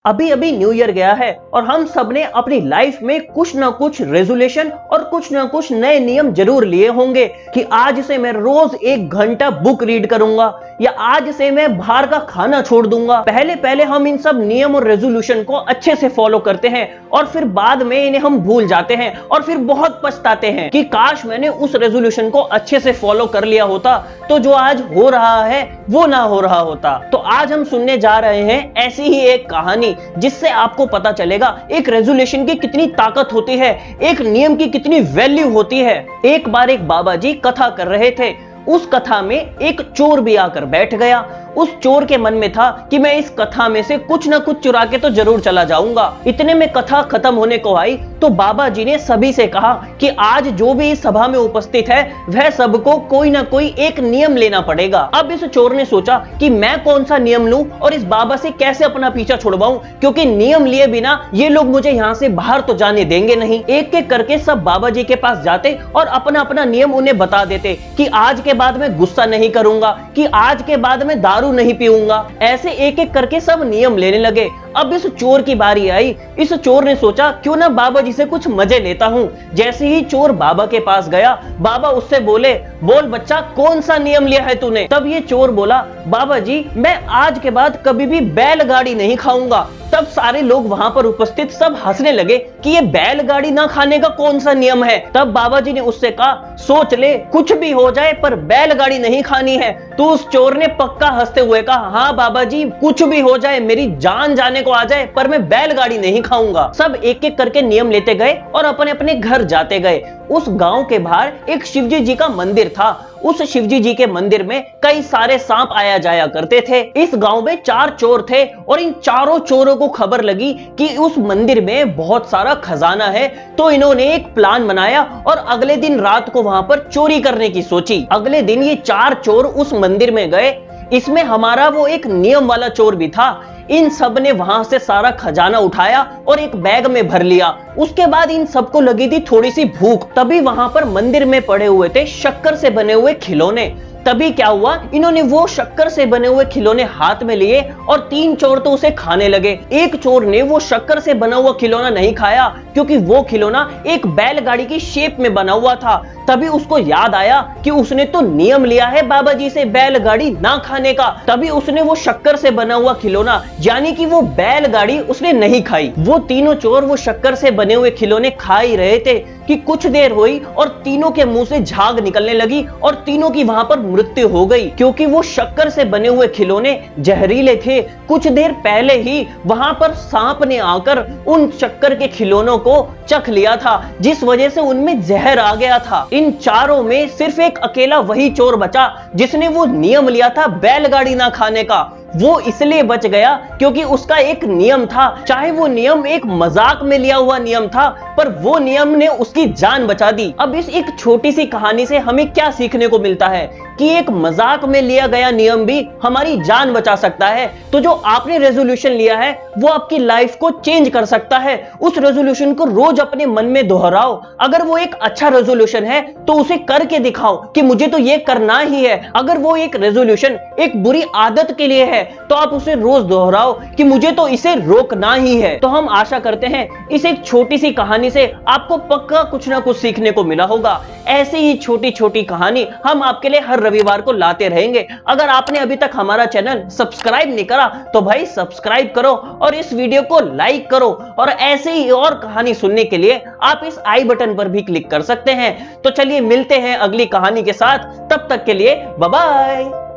अभी अभी new year गया है और हम सब ने अपनी लाइफ में कुछ ना कुछ रेजोल्यूशन और कुछ ना कुछ नए नियम जरूर लिए होंगे कि आज से मैं रोज 1 घंटा बुक रीड करूंगा या आज से मैं बाहर का खाना छोड़ दूंगा। पहले पहले हम इन सब नियम और रेजोल्यूशन को अच्छे से फॉलो करते हैं और फिर बाद में इन्हें हम भूल जाते हैं और फिर बहुत पछताते हैं कि काश मैंने उस रेजोल्यूशन को अच्छे से फॉलो कर लिया होता तो जो आज हो रहा है वो ना हो रहा होता। तो आज हम सुनने जा रहे हैं ऐसी ही एक कहानी जिससे आपको पता चलेगा एक रेजोल्यूशन की कितनी ताकत होती है, एक नियम की कितनी वैल्यू होती है। एक बार एक बाबा जी कथा कर रहे थे। उस कथा में एक चोर भी आकर बैठ गया। उस चोर के मन में था कि मैं इस कथा में से कुछ ना कुछ चुरा के तो जरूर चला जाऊंगा। इतने में कथा खत्म होने को आई तो बाबा जी ने सभी से कहा कि आज जो भी इस सभा में उपस्थित है वह सबको कोई ना कोई एक नियम लेना पड़ेगा। अब इस चोर ने सोचा कि मैं कौन सा नियम लूं और इस बाबा से कैसे अपना पीछा छुड़वाऊं, क्योंकि नियम लिए बिना ये लोग मुझे यहाँ से बाहर तो जाने देंगे नहीं। एक एक करके सब बाबा जी के पास जाते और अपना अपना नियम उन्हें बता देते कि आज के बाद मैं गुस्सा नहीं करूंगा, कि आज के बाद मैं दारू नहीं पीऊंगा। ऐसे एक एक करके सब नियम लेने लगे। अब इस चोर की बारी आई। इस चोर ने सोचा क्यों ना बाबा जी से कुछ मजे लेता हूं। जैसे ही चोर बाबा के पास गया, बाबा उससे बोले, बोल बच्चा कौन सा नियम लिया है तूने। तब ये चोर बोला, बाबा जी मैं आज के बाद कभी भी बैलगाड़ी नहीं खाऊंगा। तब सारे लोग वहां पर उपस्थित सब हंसने लगे कि ये बैलगाड़ी ना खाने का कौन सा नियम है। तब बाबा जी ने उससे कहा, सोच ले कुछ भी हो जाए पर बैलगाड़ी नहीं खानी है। तो उस चोर ने पक्का हंसते हुए कहा, हाँ बाबा जी कुछ भी हो जाए, मेरी जान जाने को आ जाए पर मैं बैलगाड़ी नहीं खाऊंगा। सब एक एक करके नियम लेते गए और अपने अपने घर जाते गए। उस गांव के बाहर एक शिवजी जी का मंदिर था। उस शिवजी जी के मंदिर में कई सारे सांप आया जाया करते थे। इस गांव में 4 चोर थे और इन चारों चोरों को खबर लगी कि उस मंदिर में बहुत सारा खजाना है। तो इन्होंने एक प्लान बनाया और अगले दिन रात को वहां पर चोरी करने की सोची। अगले दिन ये 4 चोर उस मंदिर में गए। इसमें हमारा वो एक नियम वाला चोर भी था। इन सब ने वहां से सारा खजाना उठाया और एक बैग में भर लिया। उसके बाद इन सबको लगी थी थोड़ी सी भूख। तभी वहां पर मंदिर में पड़े हुए थे शक्कर से बने हुए खिलौने। तभी क्या हुआ, इन्होंने वो शक्कर से बने हुए खिलौने हाथ में लिए और 3 चोर तो उसे खाने लगे। एक चोर ने वो शक्कर से बना हुआ खिलौना नहीं खाया क्योंकि वो खिलौना एक बैलगाड़ी की शेप में बना हुआ था। तभी उसको याद आया कि उसने तो नियम लिया है बाबा जी से बैलगाड़ी ना खाने का। तभी उसने वो शक्कर से बना हुआ खिलौना यानी कि वो बैलगाड़ी उसने नहीं खाई। वो तीनों चोर वो शक्कर से बने हुए खिलौने खा ही रहे थे कि कुछ देर हुई और तीनों के मुंह से झाग निकलने लगी और तीनों की वहां पर मृत्यु हो गई, क्योंकि वो शक्कर से बने हुए खिलौने जहरीले थे। कुछ देर पहले ही वहां पर सांप ने आकर उन शक्कर के खिलौनों को चख लिया था, जिस वजह से उनमें जहर आ गया था। इन चारों में सिर्फ एक अकेला वही चोर बचा जिसने वो नियम लिया था बैलगाड़ी ना खाने का। वो इसलिए बच गया क्योंकि उसका एक नियम था। चाहे वो नियम एक मजाक में लिया हुआ नियम था पर वो नियम ने उसकी जान बचा दी। अब इस एक छोटी सी कहानी से हमें क्या सीखने को मिलता है कि एक मजाक में लिया गया नियम भी हमारी जान बचा सकता है। तो जो आपने रेजोल्यूशन लिया है वो आपकी लाइफ को चेंज कर सकता है। उस रेजोल्यूशन को रोज अपने मन में दोहराओ। अगर वो एक अच्छा रेजोल्यूशन है तो उसे करके दिखाओ कि मुझे तो ये करना ही है। अगर वो एक रेजोल्यूशन एक बुरी आदत के लिए है तो आप उसे रोज दोहराओ कि मुझे तो इसे रोकना ही है। तो हम आशा करते हैं इस एक छोटी सी कहानी से आपको पक्का कुछ ना कुछ सीखने को मिला होगा। ऐसी ही छोटी छोटी कहानी हम आपके लिए हर रविवार को लाते रहेंगे। अगर आपने अभी तक हमारा चैनल सब्सक्राइब नहीं करा तो भाई सब्सक्राइब करो और इस वीडियो को लाइक करो। और ऐसे ही और कहानी सुनने के लिए आप इस आई बटन पर भी क्लिक कर सकते हैं। तो चलिए मिलते हैं अगली कहानी के साथ, तब तक के लिए बाय बाय।